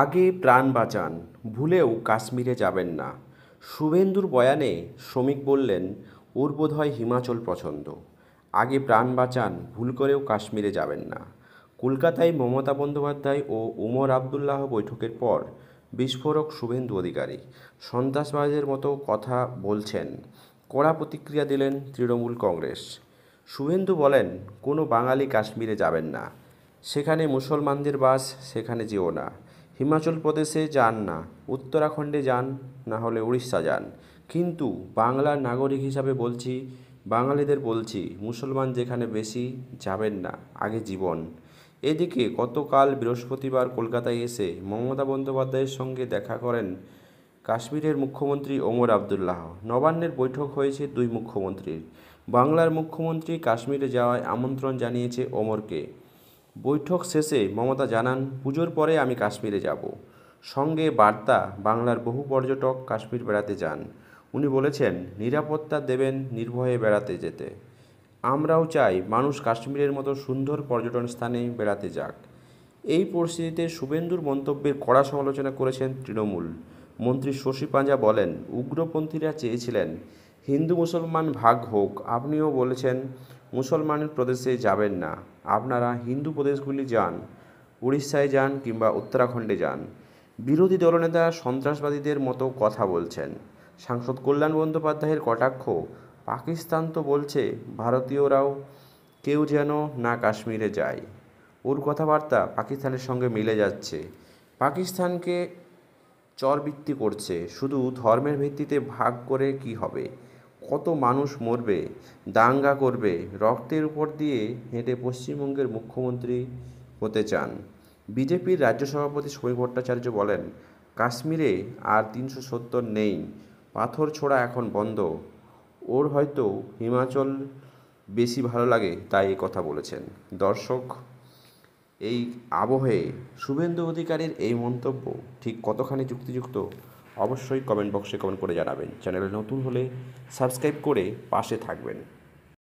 আগে প্রাণ বাঁচান, ভুলেও কাশ্মীরে যাবেন না। শুভেন্দুর বয়ানে শ্রমিক বললেন, ওর বোধহয় হিমাচল পছন্দ। আগে প্রাণ বাঁচান, ভুল করেও কাশ্মীরে যাবেন না। কলকাতায় মমতা বন্দ্যোপাধ্যায় ও ওমর আবদুল্লাহ বৈঠকের পর বিস্ফোরক শুভেন্দু অধিকারী। সন্ত্রাসবাদের মতো কথা বলছেন। কড়া প্রতিক্রিয়া দিলেন তৃণমূল কংগ্রেস। শুভেন্দু বলেন, কোনো বাঙালি কাশ্মীরে যাবেন না। সেখানে মুসলমানদের বাস, সেখানে যেও না। হিমাচল প্রদেশে যান না, উত্তরাখণ্ডে যান, না হলে উড়িষ্যা যান। কিন্তু বাংলার নাগরিক হিসাবে বলছি, বাঙালিদের বলছি, মুসলমান যেখানে বেশি যাবেন না, আগে জীবন। এদিকে গতকাল বৃহস্পতিবার কলকাতায় এসে মমতা বন্দ্যোপাধ্যায়ের সঙ্গে দেখা করেন কাশ্মীরের মুখ্যমন্ত্রী ওমর আবদুল্লাহ। নবান্নের বৈঠক হয়েছে দুই মুখ্যমন্ত্রীর। বাংলার মুখ্যমন্ত্রী কাশ্মীরে যাওয়ায় আমন্ত্রণ জানিয়েছে ওমরকে। বৈঠক শেষে মমতা জানান, পুজোর পরে আমি কাশ্মীরে যাব। সঙ্গে বার্তা, বাংলার বহু পর্যটক কাশ্মীর বেড়াতে যান। উনি বলেছেন, নিরাপত্তা দেবেন নির্ভয়ে বেড়াতে যেতে। আমরাও চাই মানুষ কাশ্মীরের মতো সুন্দর পর্যটন স্থানে বেড়াতে যাক। এই পরিস্থিতিতে শুভেন্দুর মন্তব্যের কড়া সমালোচনা করেছেন তৃণমূল মন্ত্রী শশী পাঞ্জা। বলেন, উগ্রপন্থীরা চেয়েছিলেন হিন্দু মুসলমান ভাগ হোক। আপনিও বলেছেন মুসলমানের প্রদেশে যাবেন না। আপনারা হিন্দু প্রদেশগুলি যান, উড়িষ্যায় যান কিংবা উত্তরাখণ্ডে যান। বিরোধী দলনেতা সন্ত্রাসবাদীদের মতো কথা বলছেন। সাংসদ কল্যাণ বন্দ্যোপাধ্যায়ের কটাক্ষ, পাকিস্তান তো বলছে ভারতীয়রাও কেউ যেন না কাশ্মীরে যায়। ওর কথাবার্তা পাকিস্তানের সঙ্গে মিলে যাচ্ছে। পাকিস্তানকে চরবৃত্তি করছে। শুধু ধর্মের ভিত্তিতে ভাগ করে কি হবে? কত মানুষ মরবে, দাঙ্গা করবে। রক্তের উপর দিয়ে হেঁটে পশ্চিমবঙ্গের মুখ্যমন্ত্রী হতে চান। বিজেপির রাজ্য সভাপতি সমীর ভট্টাচার্য বলেন, কাশ্মীরে আর ৩৭০ নেই, পাথর ছোড়া এখন বন্ধ। ওর হয়তো হিমাচল বেশি ভালো লাগে, তাই এই কথা বলেছেন। দর্শক, এই আবহে শুভেন্দু অধিকারীর এই মন্তব্য ঠিক কতখানি যুক্তিযুক্ত অবশ্যই কমেন্ট বক্সে কমেন্ট করে জানাবেন। চ্যানেলে নতুন হলে সাবস্ক্রাইব করে পাশে থাকবেন।